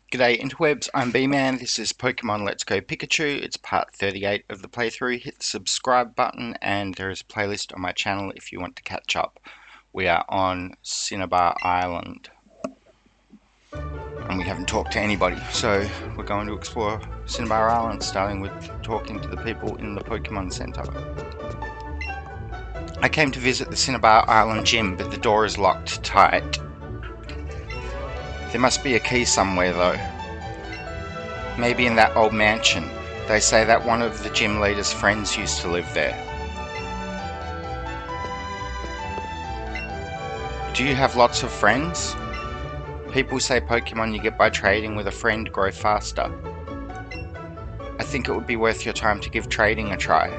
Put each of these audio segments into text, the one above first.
G'day interwebs, I'm Bman, this is Pokemon Let's Go Pikachu, it's part 38 of the playthrough. Hit the subscribe button and there is a playlist on my channel if you want to catch up. We are on Cinnabar Island and we haven't talked to anybody, so we're going to explore Cinnabar Island, starting with talking to the people in the Pokemon Center. I came to visit the Cinnabar Island Gym, but the door is locked tight. There must be a key somewhere though. Maybe in that old mansion. They say that one of the gym leader's friends used to live there. Do you have lots of friends? People say Pokemon you get by trading with a friend grow faster. I think it would be worth your time to give trading a try.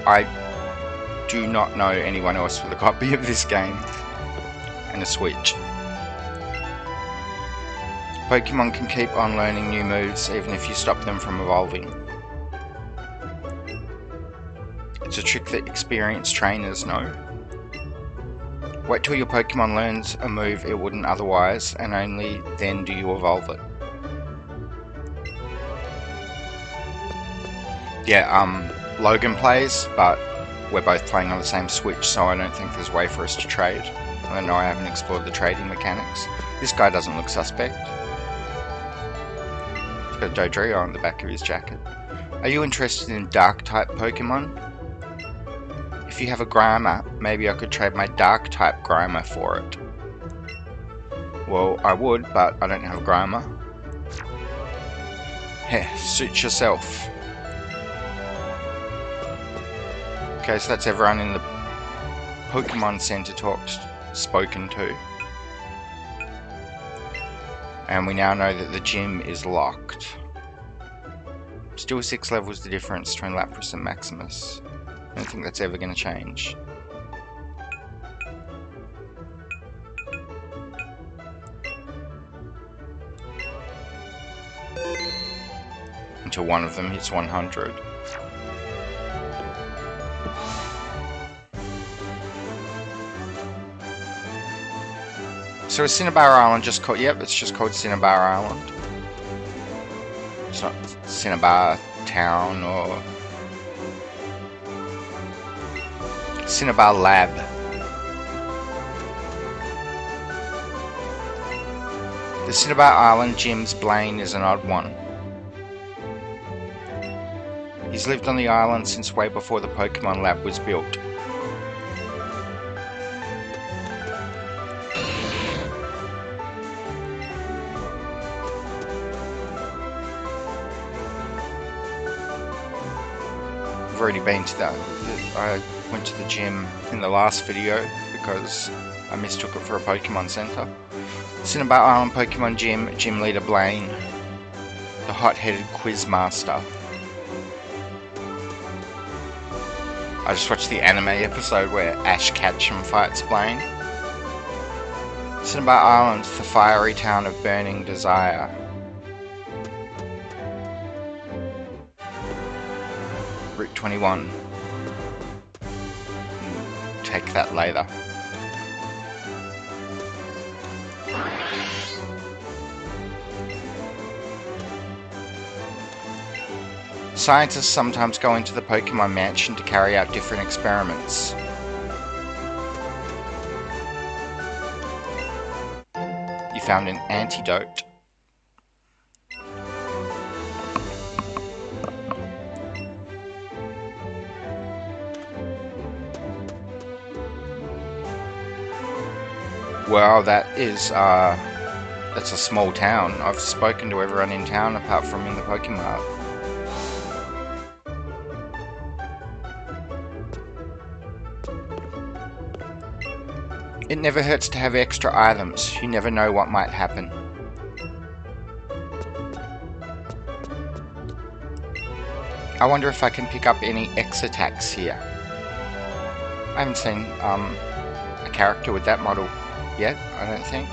I do not know anyone else with a copy of this game and a Switch. Pokemon can keep on learning new moves even if you stop them from evolving. It's a trick that experienced trainers know. Wait till your Pokemon learns a move it wouldn't otherwise, and only then do you evolve it. Yeah, Logan plays, but we're both playing on the same Switch, so I don't think there's a way for us to trade. I know I haven't explored the trading mechanics. This guy doesn't look suspect. He's got a Dodrio on the back of his jacket. Are you interested in Dark-type Pokemon? If you have a Grimer, maybe I could trade my Dark-type Grimer for it. Well, I would, but I don't have a Grimer. Heh, suit yourself. Okay, so that's everyone in the Pokemon Center spoken to. And we now know that the gym is locked. Still 6 levels the difference between Lapras and Maximus. I don't think that's ever going to change. Until one of them hits 100. So is Cinnabar Island just called... Yep, it's just called Cinnabar Island. It's not Cinnabar Town or... Cinnabar Lab. The Cinnabar Island Gym's Blaine is an odd one. He's lived on the island since way before the Pokemon Lab was built. I've already been to that. I went to the gym in the last video because I mistook it for a Pokemon Center. Cinnabar Island Pokemon Gym, Gym Leader Blaine, the hot-headed quiz master. I just watched the anime episode where Ash Ketchum fights Blaine. Cinnabar Island, the fiery town of burning desire. Route 21. Take that later. Scientists sometimes go into the Pokemon Mansion to carry out different experiments. You found an antidote. Well, that's a small town. I've spoken to everyone in town apart from in the Pokemon. It never hurts to have extra items. You never know what might happen. I wonder if I can pick up any X attacks here. I haven't seen a character with that model yet, I don't think.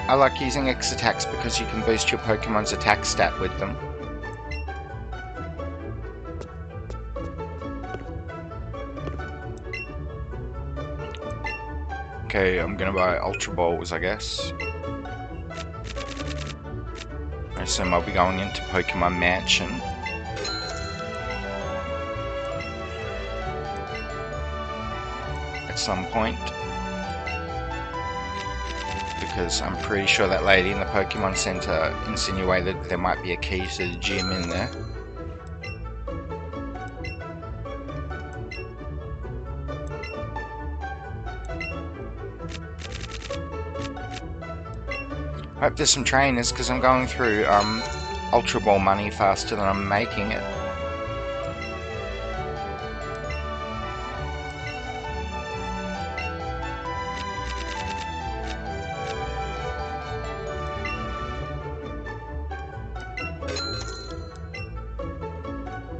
I like using X attacks because you can boost your Pokemon's attack stat with them. Okay, I'm gonna buy Ultra Balls, I guess. I assume I'll be going into Pokemon Mansion. At some point. Because I'm pretty sure that lady in the Pokemon Center insinuated there might be a key to the gym in there. Hope there's some trainers, because I'm going through Ultra Ball money faster than I'm making it.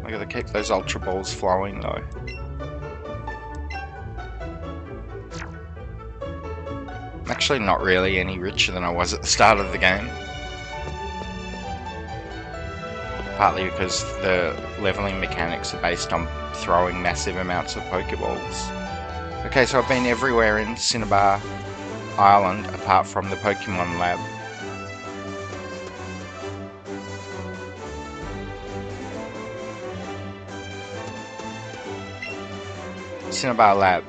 I gotta keep those Ultra Balls flowing though. I'm actually not really any richer than I was at the start of the game. Partly because the leveling mechanics are based on throwing massive amounts of Pokeballs. Okay, so I've been everywhere in Cinnabar Island apart from the Pokemon Lab. Cinnabar Lab.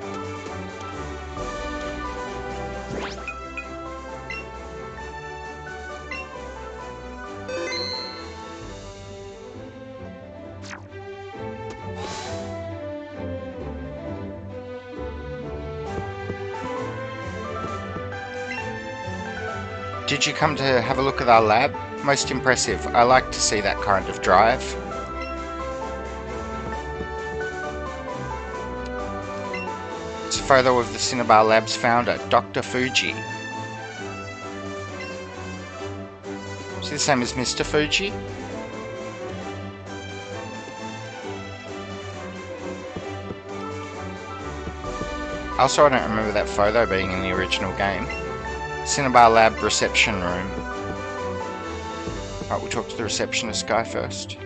Did you come to have a look at our lab? Most impressive. I like to see that kind of drive. It's a photo of the Cinnabar Lab's founder, Dr. Fuji. Is he the same as Mr. Fuji? Also, I don't remember that photo being in the original game. Cinnabar Lab reception room. Right, we'll talk to the receptionist guy first.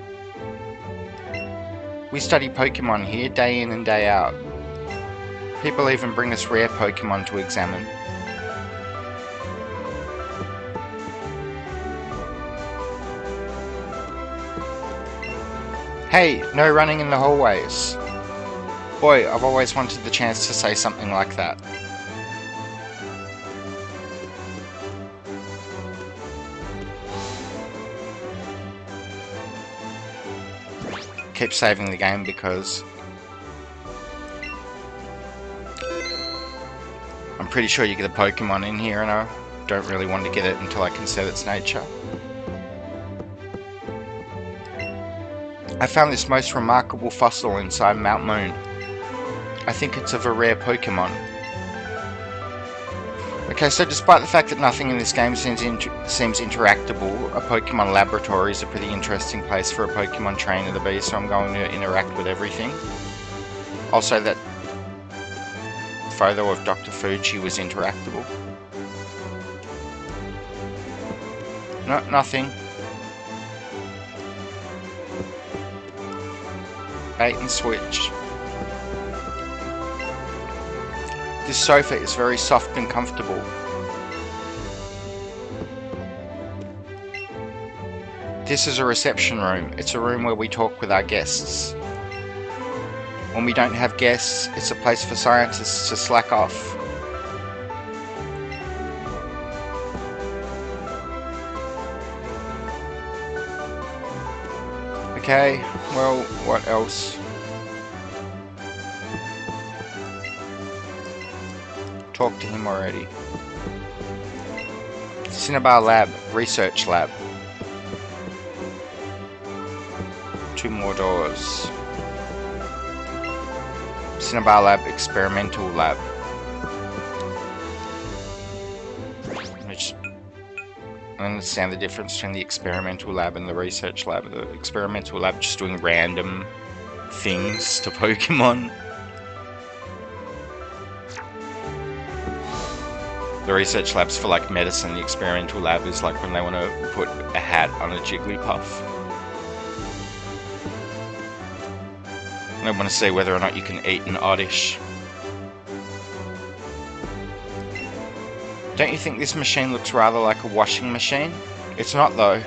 We study Pokemon here day in and day out. People even bring us rare Pokemon to examine. Hey, no running in the hallways. Boy, I've always wanted the chance to say something like that. Keep saving the game because I'm pretty sure you get a Pokemon in here and I don't really want to get it until I can set its nature. I found this most remarkable fossil inside Mount Moon. I think it's of a rare Pokemon. Okay, so despite the fact that nothing in this game seems interactable, a Pokemon laboratory is a pretty interesting place for a Pokemon trainer to be, so I'm going to interact with everything. Also, that photo of Dr. Fuji was interactable. No, nothing. Bait and switch. This sofa is very soft and comfortable. This is a reception room. It's a room where we talk with our guests. When we don't have guests, it's a place for scientists to slack off. Okay, well, what else? Talk to him already. Cinnabar Lab, Research Lab. 2 more doors. Cinnabar Lab, Experimental Lab. I understand the difference between the Experimental Lab and the Research Lab. The Experimental Lab just doing random things to Pokemon. The Research Lab's for like medicine, the Experimental Lab is like when they want to put a hat on a Jigglypuff. They want to see whether or not you can eat an Oddish. Don't you think this machine looks rather like a washing machine? It's not though.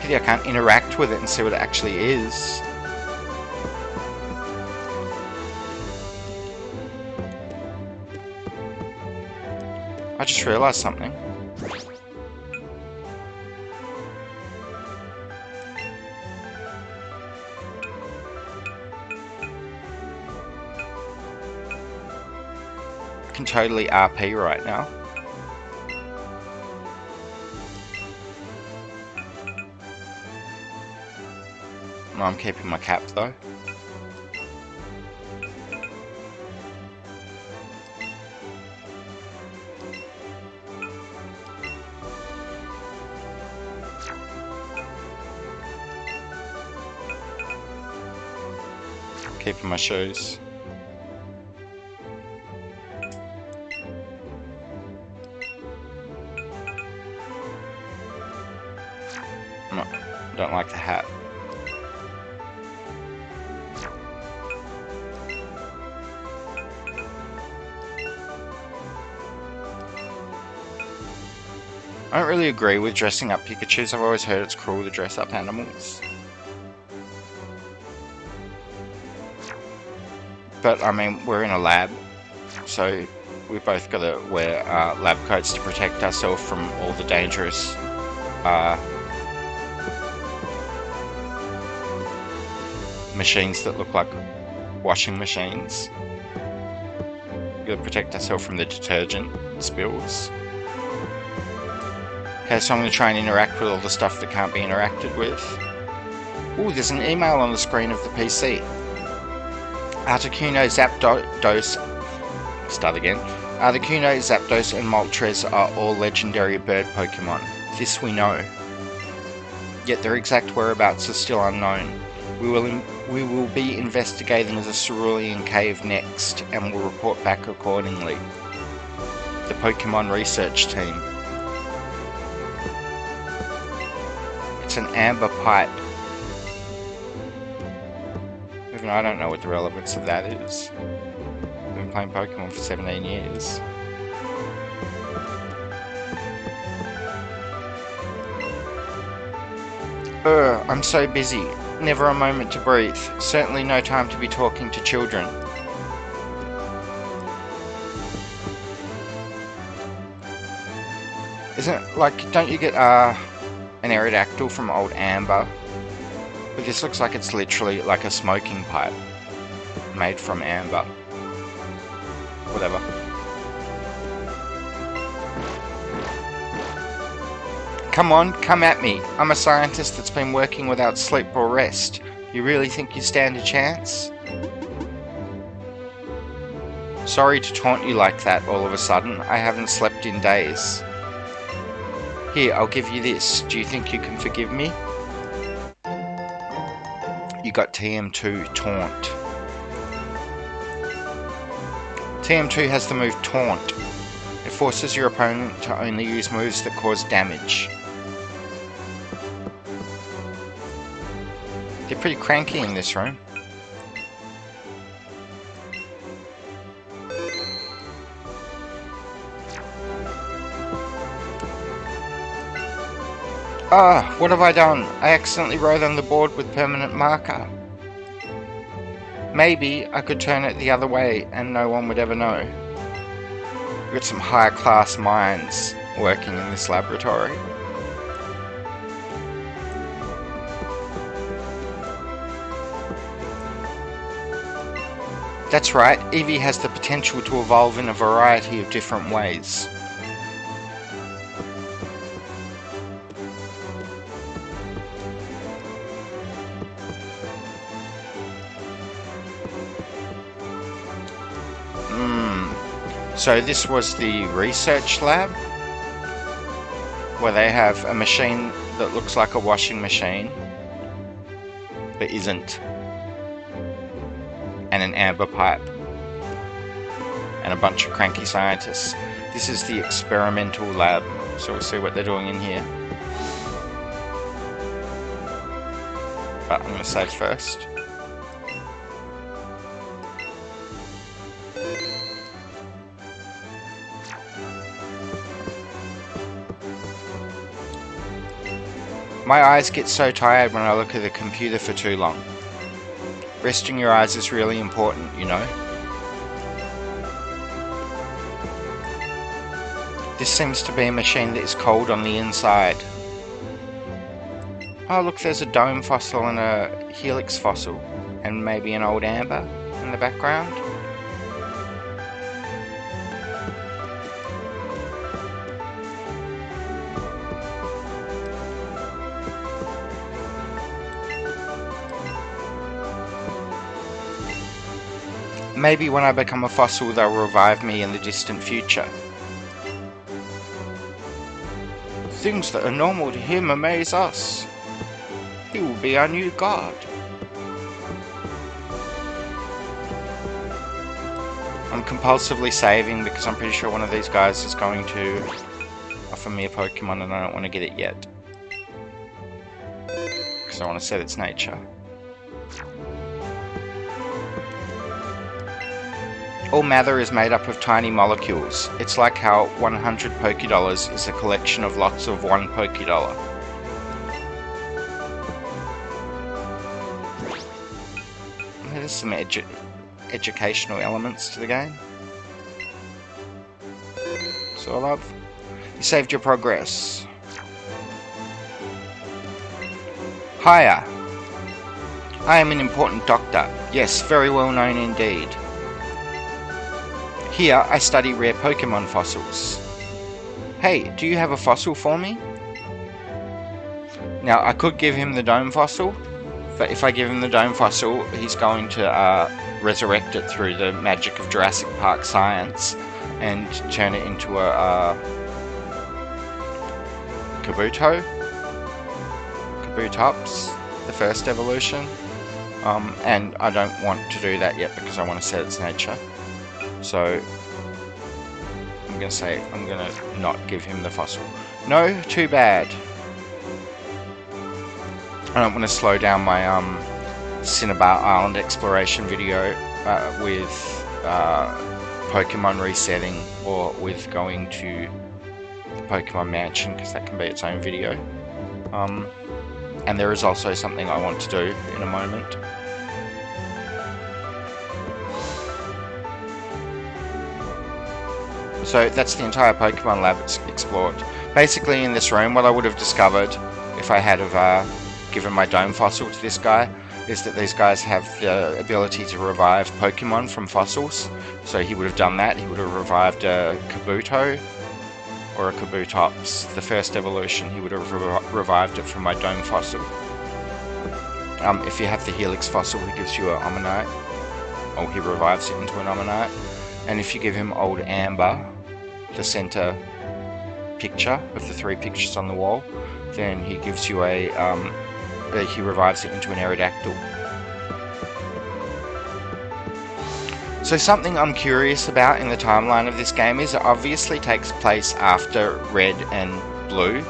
Pity I can't interact with it and see what it actually is. I just realised something. I can totally RP right now. No, I'm keeping my cap though. Keeping my shoes. No, don't like the hat. I don't really agree with dressing up Pikachus. I've always heard it's cruel to dress up animals. But I mean, we're in a lab, so we both got to wear lab coats to protect ourselves from all the dangerous machines that look like washing machines. We got to protect ourselves from the detergent spills. Okay, so I'm going to try and interact with all the stuff that can't be interacted with. Ooh, there's an email on the screen of the PC. Articuno, Zapdos... Start again. Articuno, Zapdos and Moltres are all legendary bird Pokemon. This we know. Yet their exact whereabouts are still unknown. We will be investigating the Cerulean Cave next, and will report back accordingly. The Pokemon Research Team. It's an amber pipe. Even I don't know what the relevance of that is. I've been playing Pokemon for 17 years. I'm so busy. Never a moment to breathe. Certainly no time to be talking to children. Isn't it, like, don't you get an Aerodactyl from old Amber? But this looks like it's literally like a smoking pipe made from amber. Whatever. Come on, come at me. I'm a scientist that's been working without sleep or rest. You really think you stand a chance? Sorry to taunt you like that all of a sudden. I haven't slept in days. Here, I'll give you this. Do you think you can forgive me? You got TM2 Taunt. TM2 has the move Taunt. It forces your opponent to only use moves that cause damage. They're pretty cranky in this room. Ah, what have I done? I accidentally wrote on the board with permanent marker. Maybe I could turn it the other way and no one would ever know. We've got some higher class minds working in this laboratory. That's right, Eevee has the potential to evolve in a variety of different ways. So this was the research lab, where they have a machine that looks like a washing machine, but isn't, and an amber pipe, and a bunch of cranky scientists. This is the experimental lab, so we'll see what they're doing in here. But I'm going to save first. My eyes get so tired when I look at the computer for too long. Resting your eyes is really important, you know. This seems to be a machine that is cold on the inside. Oh look, there's a dome fossil and a helix fossil, and maybe an old amber in the background. Maybe when I become a fossil they'll revive me in the distant future. Things that are normal to him amaze us. He will be our new god. I'm compulsively saving because I'm pretty sure one of these guys is going to offer me a Pokemon and I don't want to get it yet. Because I want to set its nature. All matter is made up of tiny molecules. It's like how 100 Pokédollars is a collection of lots of one Pokédollar. There's some educational elements to the game. So I love. You saved your progress. Hiya. I am an important doctor. Yes, very well known indeed. Here I study rare Pokemon fossils. Hey, do you have a fossil for me? Now I could give him the dome fossil. But if I give him the dome fossil, he's going to resurrect it through the magic of Jurassic Park science and turn it into a Kabutops, the first evolution. And I don't want to do that yet because I want to set its nature. So I'm going to not give him the fossil. No, too bad. I don't want to slow down my Cinnabar Island exploration video with Pokemon resetting or with going to the Pokemon Mansion, because that can be its own video. And there is also something I want to do in a moment. So that's the entire Pokemon Lab explored. Basically in this room, what I would have discovered if I had given my dome fossil to this guy is that these guys have the ability to revive Pokemon from fossils. So he would have done that. He would have revived a Kabuto or a Kabutops, the first evolution. He would have revived it from my dome fossil. If you have the helix fossil, he gives you an Omanyte, or he revives it into an Omanyte. And if you give him old amber, the center picture of the 3 pictures on the wall, then he gives you he revives it into an Aerodactyl. So something I'm curious about in the timeline of this game is it obviously takes place after Red and Blue,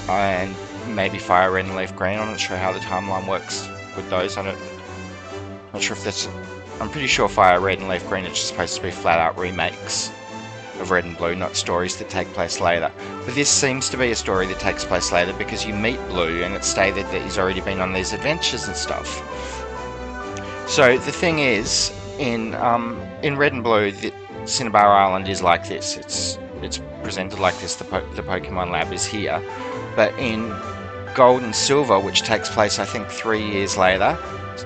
and maybe Fire Red and Leaf Green. I'm not sure how the timeline works with those. I'm not sure if that's. I'm pretty sure Fire Red and Leaf Green are just supposed to be flat out remakes of Red and Blue, not stories that take place later. But this seems to be a story that takes place later because you meet Blue and it's stated that he's already been on these adventures and stuff. So the thing is, in Red and Blue, the Cinnabar Island is like this. It's presented like this. The Pokemon Lab is here. But in Gold and Silver, which takes place I think 3 years later,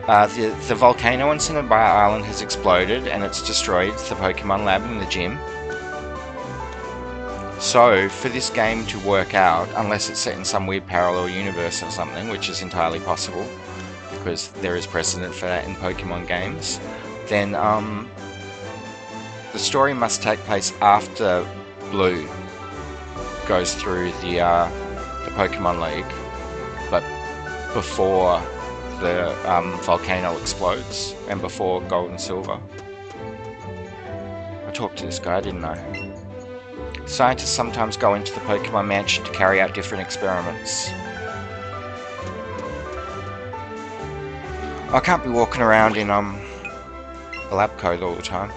the volcano on Cinnabar Island has exploded and it's destroyed the Pokemon Lab and the gym. So, for this game to work out, unless it's set in some weird parallel universe or something, which is entirely possible, because there is precedent for that in Pokemon games, then the story must take place after Blue goes through the Pokemon League, but before the volcano explodes, and before Gold and Silver. I talked to this guy, didn't I? Scientists sometimes go into the Pokemon Mansion to carry out different experiments. I can't be walking around in a lab coat all the time.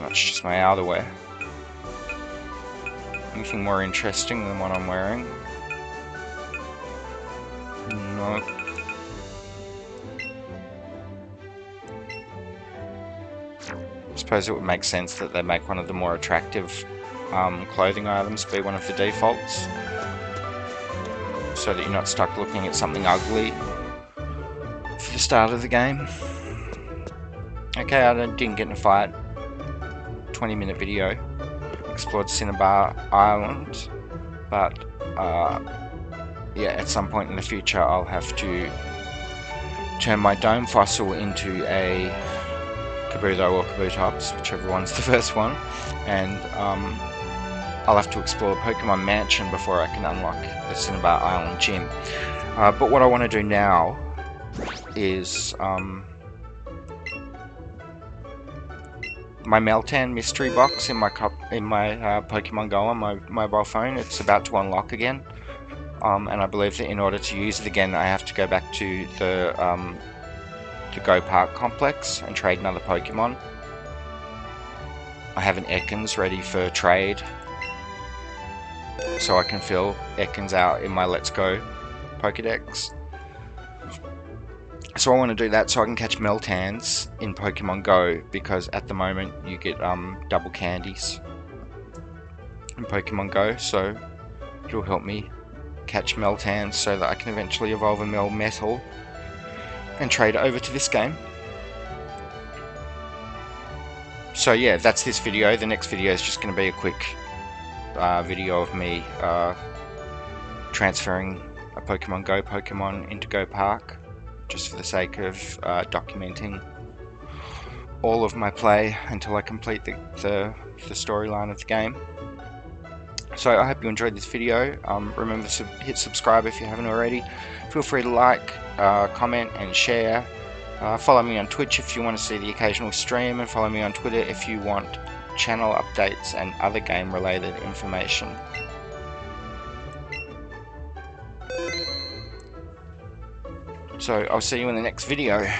much just my outerwear. Anything more interesting than what I'm wearing? No. I suppose it would make sense that they make one of the more attractive clothing items be one of the defaults, so that you're not stuck looking at something ugly for the start of the game. Okay, I didn't get in a fight. 20-minute video. Explored Cinnabar Island, but yeah, at some point in the future I'll have to turn my dome fossil into a Kabuto or Kabutops, whichever one's the first one, and I'll have to explore Pokemon Mansion before I can unlock the Cinnabar Island Gym. But what I want to do now is my Meltan mystery box in my Pokemon Go on my mobile phone. It's about to unlock again, and I believe that in order to use it again, I have to go back to the Go Park complex and trade another Pokemon. I have an Ekans ready for trade, so I can fill Ekans out in my Let's Go Pokedex. So I want to do that so I can catch Meltans in Pokemon Go, because at the moment you get double candies in Pokemon Go, so it'll help me catch Meltans so that I can eventually evolve a Melmetal and trade it over to this game. So yeah, that's this video. The next video is just going to be a quick video of me transferring a Pokemon Go Pokemon into Go Park, just for the sake of documenting all of my play until I complete the storyline of the game. So I hope you enjoyed this video. Remember to hit subscribe if you haven't already. Feel free to like, comment and share. Follow me on Twitch if you want to see the occasional stream, and follow me on Twitter if you want channel updates and other game related information. So I'll see you in the next video.